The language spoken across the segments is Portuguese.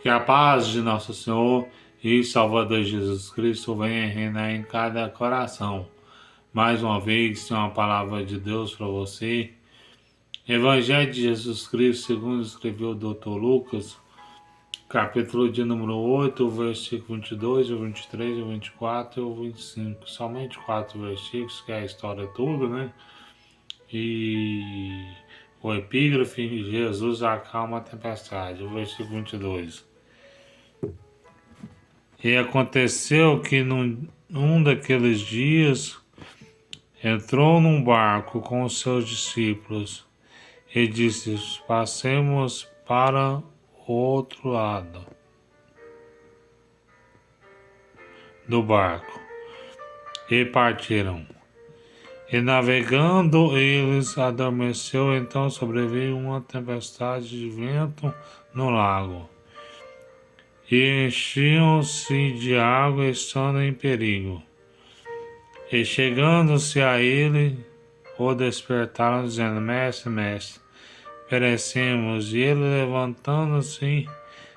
Que a paz de nosso Senhor e Salvador Jesus Cristo venha reinar em cada coração. Mais uma vez, tem uma palavra de Deus para você. Evangelho de Jesus Cristo, segundo escreveu o Dr. Lucas, capítulo de número 8, versículo 22, o 23, o 24 e o 25. Somente 4 versículos, que é a história toda, né? E o epígrafe, Jesus acalma a tempestade, o versículo 22. E aconteceu que num daqueles dias entrou num barco com os seus discípulos e disse: Passemos para o outro lado do barco. E partiram. E navegando eles adormeceu, então sobreveio uma tempestade de vento no lago. E enchiam-se de água, estando em perigo. E chegando-se a ele, o despertaram, dizendo: Mestre, mestre, perecemos. E ele, levantando-se,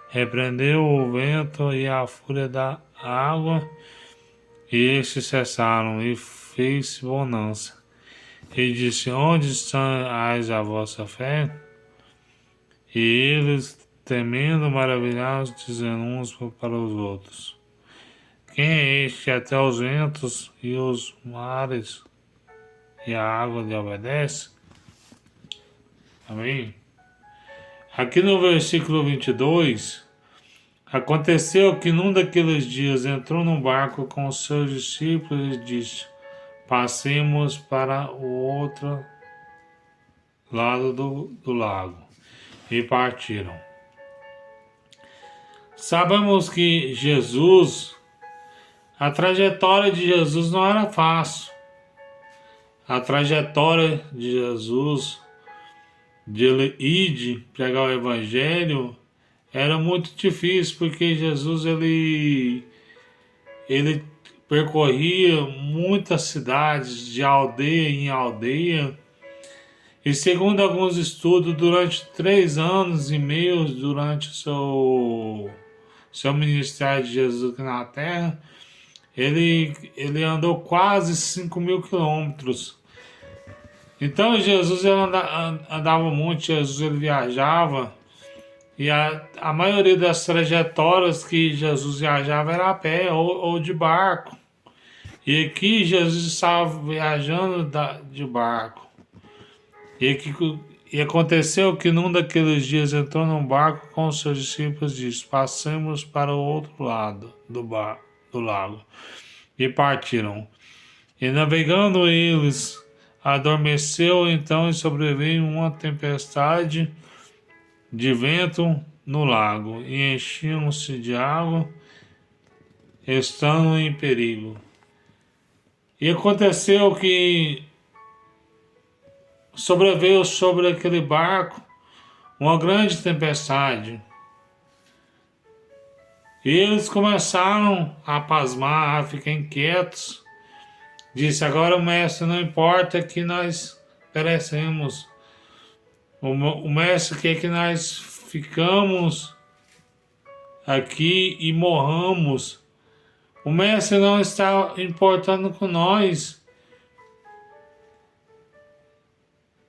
repreendeu o vento e a fúria da água, e estes cessaram, e fez-se bonança. E disse: Onde está a vossa fé? E eles, temendo, maravilhados, dizendo uns para os outros: Quem é este que até os ventos e os mares e a água lhe obedece? Amém? Aqui no versículo 22, aconteceu que num daqueles dias entrou num barco com os seus discípulos e disse: Passemos para o outro lado do lago. E partiram. Sabemos que a trajetória de Jesus não era fácil. A trajetória de Jesus, de ele ir de pregar o evangelho, era muito difícil, porque Jesus ele percorria muitas cidades, de aldeia em aldeia, e segundo alguns estudos, durante 3 anos e meio, durante o seu ministério de Jesus aqui na Terra, ele andou quase 5.000 quilômetros. Então Jesus ele andava muito, Jesus ele viajava, e a maioria das trajetórias que Jesus viajava era a pé ou de barco. E aqui Jesus estava viajando de barco. E aconteceu que num daqueles dias entrou num barco com os seus discípulos e disse: Passemos para o outro lado do lago. E partiram. E navegando eles, adormeceu então e sobreveio uma tempestade de vento no lago, e enchiam-se de água, estando em perigo. E aconteceu que sobreveio sobre aquele barco uma grande tempestade. E eles começaram a pasmar, a ficar inquietos. Disse: Agora, mestre, não importa que nós perecemos. O mestre quer que nós ficamos aqui e morramos. O mestre não está importando com nós.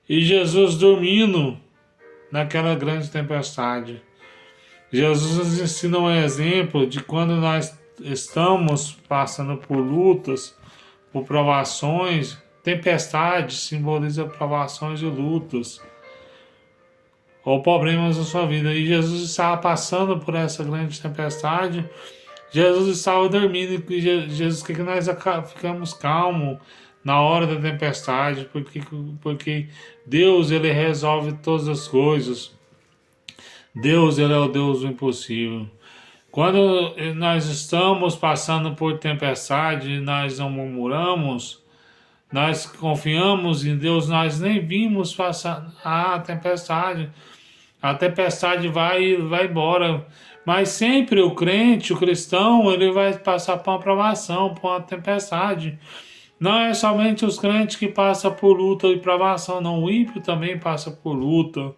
E Jesus dormindo naquela grande tempestade. Jesus nos ensina um exemplo de quando nós estamos passando por lutas, por provações. Tempestade simboliza provações e lutas, ou problemas na sua vida. E Jesus estava passando por essa grande tempestade. Jesus estava dormindo, e Jesus quer que nós ficamos calmos na hora da tempestade, porque Deus ele resolve todas as coisas. Deus ele é o Deus do impossível. Quando nós estamos passando por tempestade, nós não murmuramos, nós confiamos em Deus, nós nem vimos passar a tempestade. A tempestade vai embora. Mas sempre o crente, o cristão, ele vai passar por uma provação, por uma tempestade. Não é somente os crentes que passam por luta e provação, não. O ímpio também passa por luta.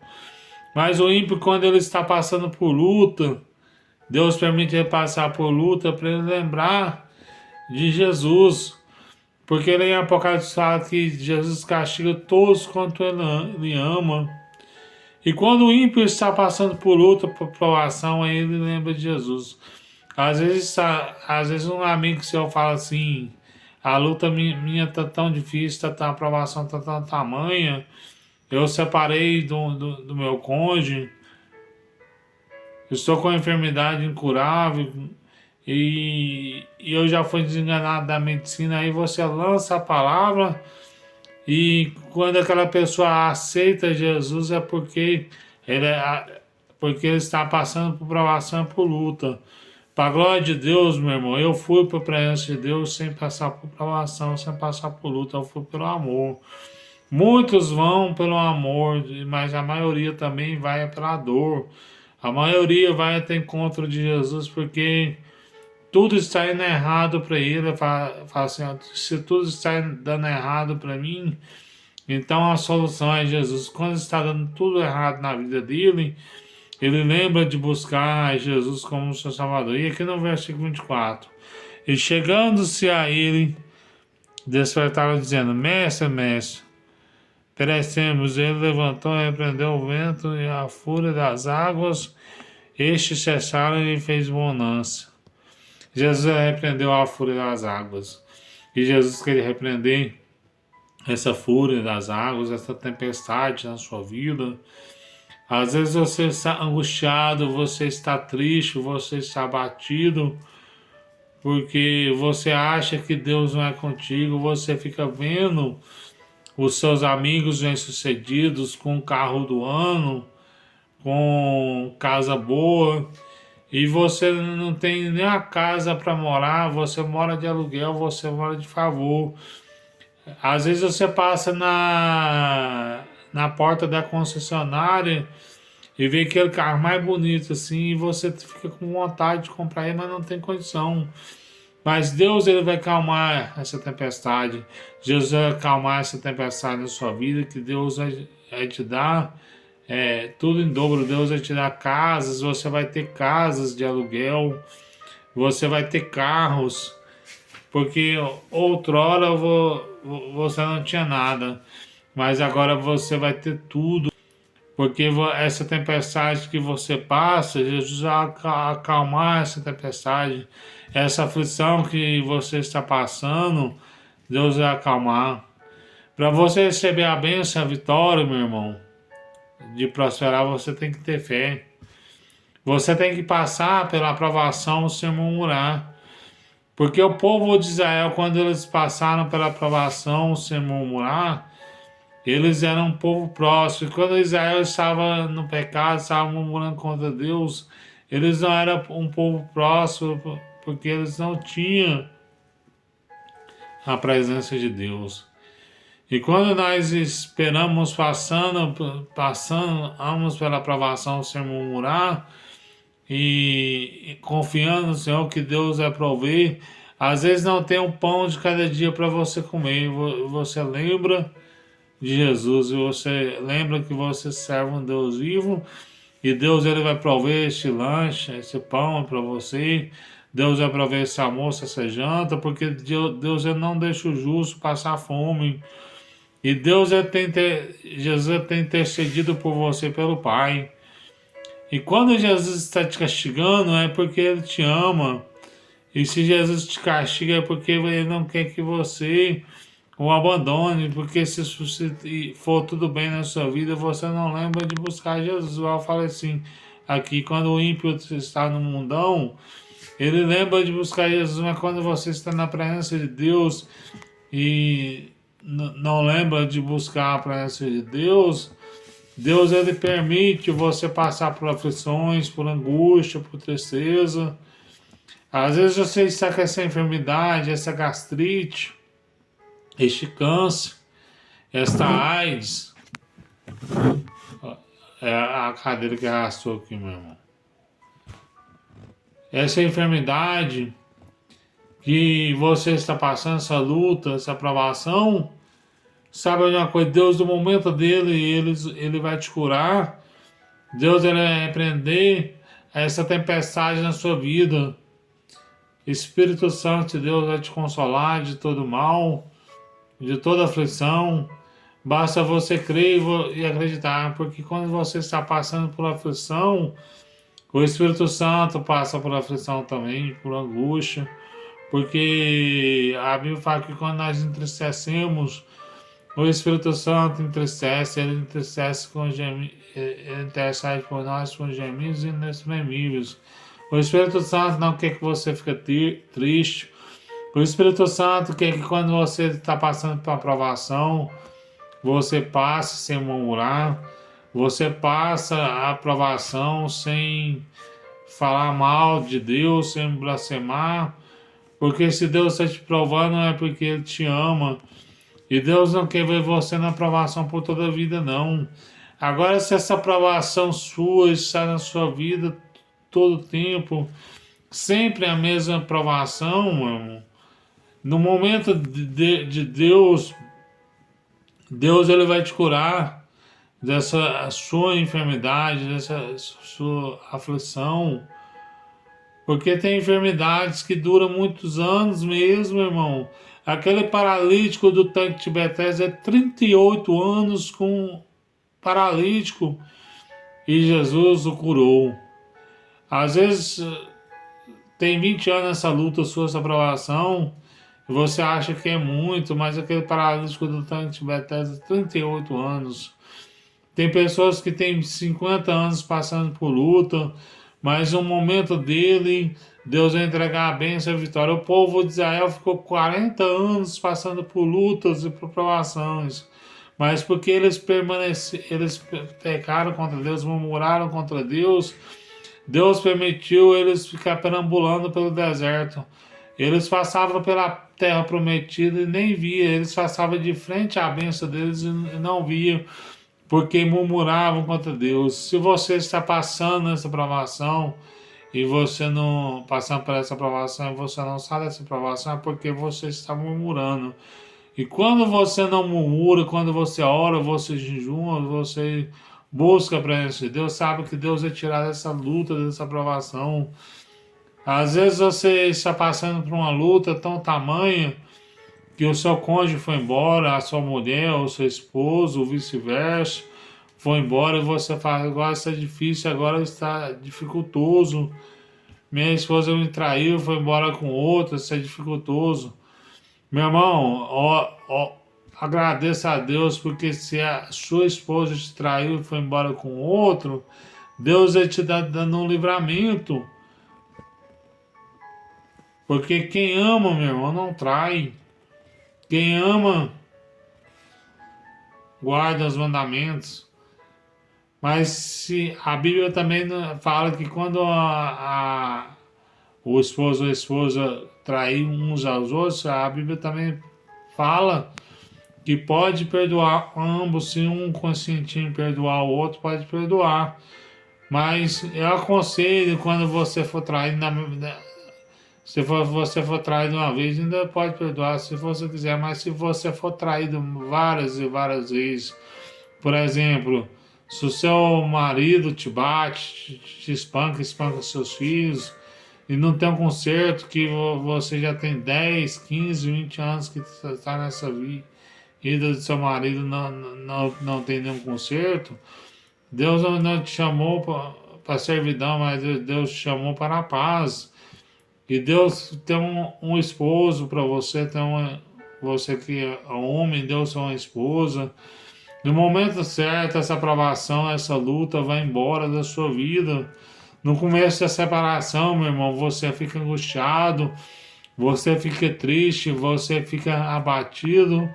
Mas o ímpio, quando ele está passando por luta, Deus permite ele passar por luta para ele lembrar de Jesus. Porque ele em Apocalipse fala que Jesus castiga todos quanto ele ama. E quando o ímpio está passando por luta, por provação, aí ele lembra de Jesus. Às vezes um amigo seu fala assim, a luta minha tá tão difícil, a provação tá tão tamanha, eu separei do meu cônjuge, estou com uma enfermidade incurável e eu já fui desenganado da medicina, aí você lança a palavra e quando aquela pessoa aceita Jesus é porque ele está passando por provação, por luta. Para a glória de Deus, meu irmão, eu fui para a presença de Deus sem passar por provação, sem passar por luta, eu fui pelo amor. Muitos vão pelo amor, mas a maioria também vai pela dor. A maioria vai até encontro de Jesus porque tudo está indo errado para ele. Fala assim, ó, se tudo está dando errado para mim, então a solução é Jesus. Quando está dando tudo errado na vida dele, ele lembra de buscar Jesus como seu Salvador. E aqui no versículo 24, e chegando-se a ele, despertaram dizendo, Mestre, Mestre, perecemos. Ele levantou e repreendeu o vento e a fúria das águas, estes cessaram e fez bonança. Jesus repreendeu a fúria das águas. E Jesus queria repreender essa fúria das águas, essa tempestade na sua vida. Às vezes você está angustiado, você está triste, você está abatido, porque você acha que Deus não é contigo, você fica vendo os seus amigos bem-sucedidos com carro do ano, com casa boa, e você não tem nem a casa para morar, você mora de aluguel, você mora de favor. Às vezes você passa na porta da concessionária e vê aquele carro mais bonito assim, e você fica com vontade de comprar ele, mas não tem condição. Mas Deus ele vai acalmar essa tempestade. Jesus vai acalmar essa tempestade na sua vida, que Deus vai te dar tudo em dobro. Deus vai te dar casas, você vai ter casas de aluguel, você vai ter carros, porque outrora você não tinha nada, mas agora você vai ter tudo. Porque essa tempestade que você passa, Jesus vai acalmar essa tempestade, essa aflição que você está passando, Deus vai acalmar. Para você receber a bênção, a vitória, meu irmão, de prosperar, você tem que ter fé. Você tem que passar pela aprovação sem murmurar. Porque o povo de Israel, quando eles passaram pela aprovação sem murmurar, eles eram um povo próximo. E quando Israel estava no pecado, estava murmurando contra Deus, eles não eram um povo próximo, porque eles não tinham a presença de Deus. E quando nós esperamos passamos pela aprovação sem murmurar, e confiando no Senhor que Deus vai prover, às vezes não tem um pão de cada dia para você comer, você lembra de Jesus, e você lembra que você serve um Deus vivo, e Deus ele vai prover este lanche, esse pão para você. Deus vai prover esse almoço, essa janta, porque Deus ele não deixa o justo passar fome. E Jesus tem intercedido por você pelo Pai. E quando Jesus está te castigando, é porque Ele te ama. E se Jesus te castiga, é porque Ele não quer que você o abandone. Porque se for tudo bem na sua vida, você não lembra de buscar Jesus. Eu falei assim, aqui, quando o ímpio está no mundão, ele lembra de buscar Jesus, mas quando você está na presença de Deus e não lembra de buscar a presença de Deus, Deus ele permite você passar por aflições, por angústia, por tristeza. Às vezes você está com essa enfermidade, essa gastrite, este câncer, esta AIDS. É a cadeira que arrastou aqui, meu irmão. Essa enfermidade que você está passando, essa luta, essa provação, sabe uma coisa? Deus, no momento dele, ele vai te curar. Deus ele vai repreender essa tempestade na sua vida, Espírito Santo de Deus vai te consolar de todo mal, de toda aflição. Basta você crer e acreditar, porque quando você está passando por aflição, o Espírito Santo passa por aflição também, por angústia, porque a Bíblia fala que quando nós entristecemos, o Espírito Santo entristece, ele entristece ele intercede por nós com gemidos inexprimíveis. O Espírito Santo não quer que você fique triste. O Espírito Santo quer que quando você está passando por uma provação, você passe sem murmurar, você passa a aprovação sem falar mal de Deus, sem blasfemar, porque se Deus está te provando é porque Ele te ama, e Deus não quer ver você na aprovação por toda a vida, não. Agora, se essa aprovação sua está na sua vida todo o tempo, sempre a mesma aprovação, meu irmão, no momento de Deus, Deus ele vai te curar dessa sua enfermidade, dessa sua aflição, porque tem enfermidades que duram muitos anos mesmo, irmão. Aquele paralítico do tanque de Betesda é 38 anos com paralítico e Jesus o curou. Às vezes tem 20 anos essa luta sua, essa aprovação, e você acha que é muito, mas aquele paralítico do tanque de Betesda, 38 anos. Tem pessoas que têm 50 anos passando por luta, mas no momento dele, Deus vai entregar a bênção e a vitória. O povo de Israel ficou 40 anos passando por lutas e por provações, mas porque eles pecaram contra Deus, murmuraram contra Deus, Deus permitiu eles ficar perambulando pelo deserto. Eles passavam pela terra prometida e nem via, eles passavam de frente à bênção deles e não viam, porque murmuravam contra Deus. Se você está passando nessa provação e você não passando por essa provação e você não sai dessa provação, é porque você está murmurando. E quando você não murmura, quando você ora, você jejuma, você busca a presença de Deus, sabe que Deus vai tirar dessa luta, dessa provação. Às vezes você está passando por uma luta tão tamanha que o seu cônjuge foi embora, a sua mulher, o seu esposo, ou vice-versa, foi embora e você fala, agora está difícil, agora está dificultoso. Minha esposa me traiu, foi embora com outra, isso é dificultoso. Meu irmão, agradeça a Deus, porque se a sua esposa te traiu e foi embora com outro, Deus vai te dando um livramento. Porque quem ama, meu irmão, não trai. Quem ama, guarda os mandamentos. Mas se a Bíblia também fala que quando o esposo ou a esposa trair uns aos outros, a Bíblia também fala que pode perdoar ambos, se um consentir em perdoar o outro, pode perdoar. Mas eu aconselho, quando você for traído, se você for traído uma vez, ainda pode perdoar se você quiser, mas se você for traído várias e várias vezes, por exemplo, se o seu marido te bate, te espanca, espanca seus filhos, e não tem um conserto, que você já tem 10, 15, 20 anos que está nessa vida do seu marido, não tem nenhum conserto, Deus não te chamou para servidão, mas Deus te chamou para a paz. E Deus tem um esposo para você, você que é homem, Deus tem uma esposa. No momento certo, essa aprovação, essa luta vai embora da sua vida. No começo da separação, meu irmão, você fica angustiado, você fica triste, você fica abatido.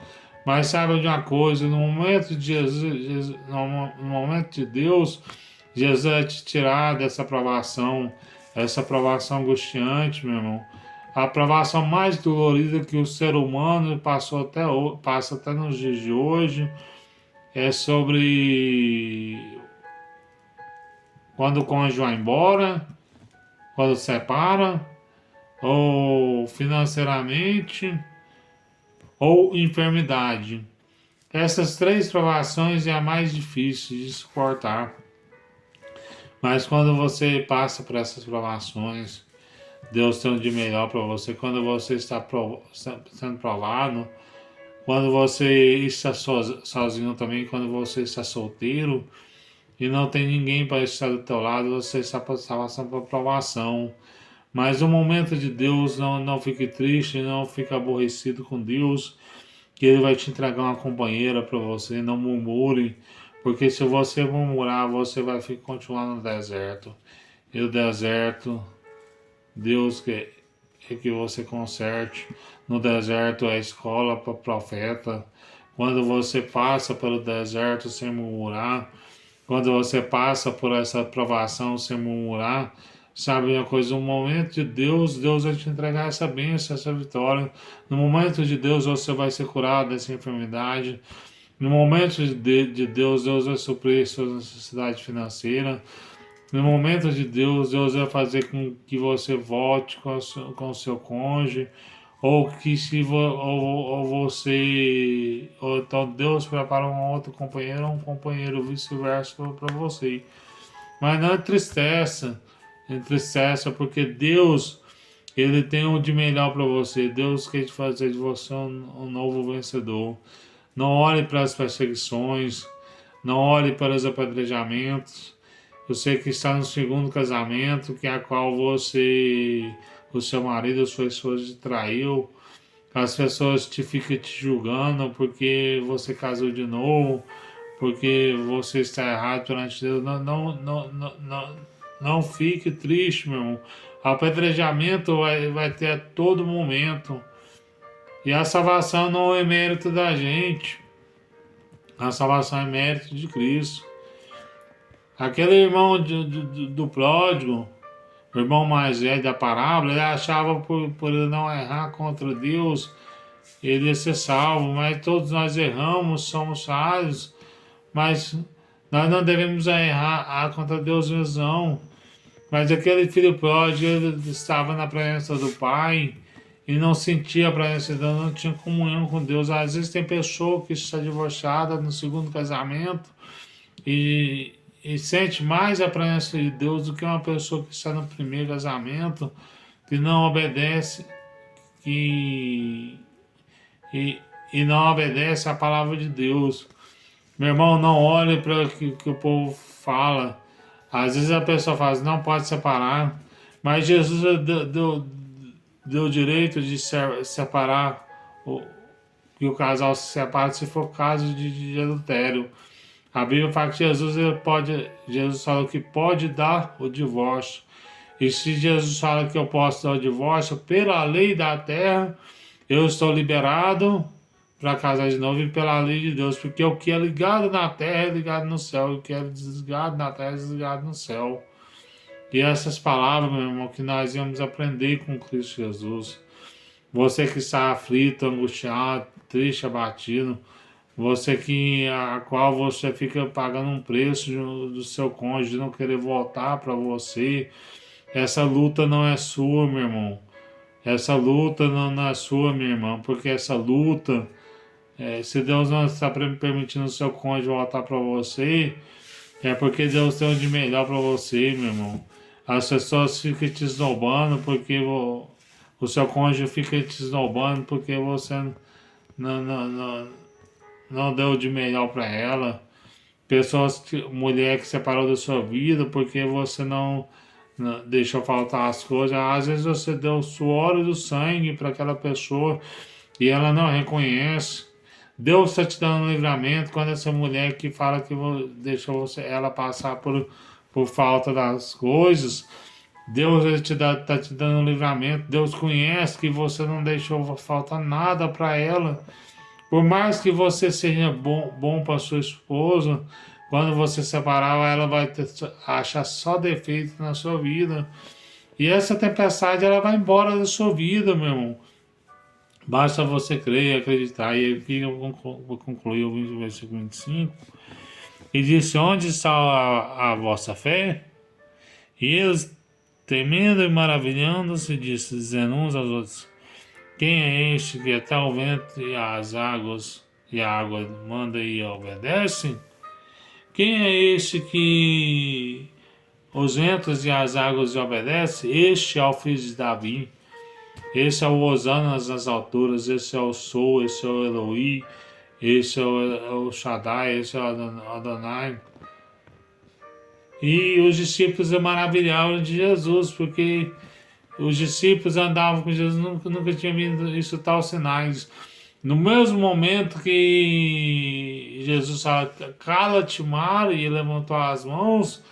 Mas saiba de uma coisa, no momento de Jesus, no momento de Deus, Jesus vai te tirar dessa aprovação, essa aprovação angustiante, meu irmão. A aprovação mais dolorida que o ser humano passa até nos dias de hoje é sobre quando o cônjuge vai embora, quando separa, ou financeiramente, ou enfermidade. Essas três provações é a mais difícil de suportar. Mas quando você passa por essas provações, Deus tem o de melhor para você. Quando você está sendo provado, quando você está sozinho também, quando você está solteiro e não tem ninguém para estar do teu lado, você está passando por provação. Mas no momento de Deus, não fique triste, não fique aborrecido com Deus, que Ele vai te entregar uma companheira para você. Não murmure, porque se você murmurar, você vai continuar no deserto. E o deserto, Deus quer que você conserte. No deserto é a escola para profeta. Quando você passa pelo deserto sem murmurar, quando você passa por essa provação sem murmurar, sabe uma coisa, no momento de Deus, Deus vai te entregar essa bênção, essa vitória. No momento de Deus, você vai ser curado dessa enfermidade. No momento de Deus, Deus vai suprir sua necessidade financeira. No momento de Deus, Deus vai fazer com que você volte com o seu cônjuge, ou que se ou você, ou então Deus prepara um outro companheiro, ou um companheiro vice-versa para você. Mas não entristeça porque Deus, Ele tem o de melhor para você. Deus quer te fazer de você um novo vencedor. Não olhe para as perseguições, não olhe para os apedrejamentos. Eu sei que está no segundo casamento, que é a qual o seu marido, a sua esposa te traiu. As pessoas ficam te julgando porque você casou de novo, porque você está errado perante Deus. Não fique triste, meu irmão. Apedrejamento vai ter a todo momento. E a salvação não é mérito da gente. A salvação é mérito de Cristo. Aquele irmão do pródigo, o irmão mais velho da parábola, ele achava por ele não errar contra Deus, ele ia ser salvo, mas todos nós erramos, somos falhos, mas nós não devemos errar contra Deus mesmo, não. Mas aquele filho pródigo, ele estava na presença do Pai e não sentia a presença de Deus, não tinha comunhão com Deus. Às vezes tem pessoa que está divorciada no segundo casamento e, e sente mais a presença de Deus do que uma pessoa que está no primeiro casamento, que não obedece, que, e, e não obedece à palavra de Deus. Meu irmão, não olhe para o que o povo fala. Às vezes a pessoa fala assim, não pode separar, mas Jesus deu o direito de separar, que o casal se separe se for caso de adultério. A Bíblia fala que Jesus fala que pode dar o divórcio. E se Jesus fala que eu posso dar o divórcio, pela lei da terra, eu estou liberado para casar de novo e pela lei de Deus, porque o que é ligado na terra é ligado no céu, e o que é desligado na terra é desligado no céu. E essas palavras, meu irmão, que nós íamos aprender com Cristo Jesus. Você que está aflito, angustiado, triste, abatido, você a qual você fica pagando um preço do seu cônjuge, de não querer voltar para você. Essa luta não é sua, meu irmão. Essa luta não é sua, minha irmã, porque essa luta, se Deus não está permitindo o seu cônjuge voltar para você, é porque Deus tem o de melhor para você, meu irmão. As pessoas ficam te esnobando porque o seu cônjuge fica te esnobando porque você não, não, não, não deu o de melhor para ela. Mulher que separou da sua vida porque você não deixou faltar as coisas. Às vezes você deu o suor e o sangue para aquela pessoa e ela não reconhece. Deus está te dando um livramento quando essa mulher que fala que deixou ela passar por falta das coisas. Deus está te dando um livramento. Deus conhece que você não deixou faltar nada para ela. Por mais que você seja bom para sua esposa, quando você separar, ela vai achar só defeito na sua vida. E essa tempestade ela vai embora da sua vida, meu irmão. Basta você crer e acreditar. E aqui eu vou concluir o versículo 25. E disse: Onde está a vossa fé? E eles, temendo e maravilhando-se, dizendo uns aos outros: Quem é este que até o vento e as águas e a água manda e obedece? Quem é este que os ventos e as águas lhe obedecem, este é o filho de Davi. Esse é o Hosana nas alturas, esse é o Sou, esse é o Eloí, esse é o Shaddai, esse é o Adonai. E os discípulos maravilhavam de Jesus, porque os discípulos andavam com Jesus, nunca tinha visto isso tal sinais. No mesmo momento que Jesus fala, cala-te, mar, e levantou as mãos,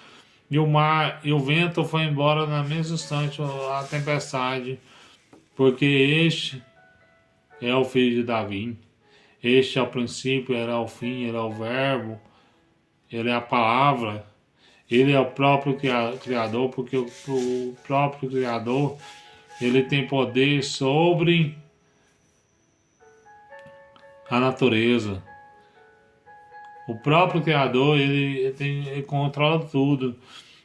e o mar e o vento foi embora na mesma instante, a tempestade, porque este é o filho de Davi. Este é o princípio, ele é o fim, ele é o verbo, ele é a palavra, ele é o próprio Criador, porque o próprio Criador, ele tem poder sobre a natureza. O próprio Criador, ele controla tudo.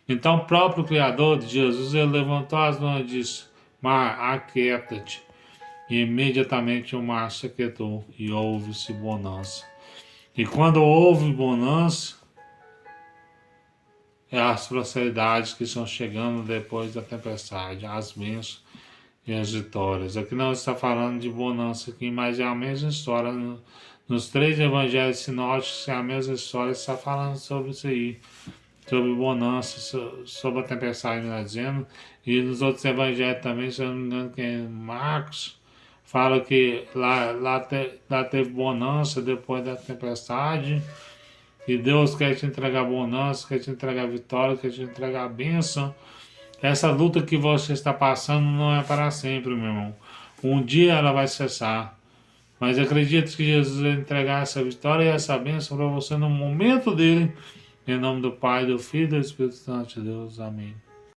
Então, o próprio Criador de Jesus, ele levantou as mãos e disse, mar, aquieta-te. E imediatamente o mar se aquietou e houve-se bonança. E quando houve bonança, é as prosperidades que estão chegando depois da tempestade, as bênçãos e as vitórias. Aqui não está falando de bonança aqui, mas é a mesma história. Nos três evangelhos sinóticos é a mesma história, está falando sobre isso aí. Sobre bonança, sobre a tempestade, melhor dizendo. E nos outros evangelhos também, se eu não me engano, que é Marcos, fala que lá teve bonança depois da tempestade. E Deus quer te entregar bonança, quer te entregar vitória, quer te entregar bênção. Essa luta que você está passando não é para sempre, meu irmão. Um dia ela vai cessar. Mas acredito que Jesus vai entregar essa vitória e essa bênção para você no momento dele. Em nome do Pai, do Filho e do Espírito Santo de Deus. Amém.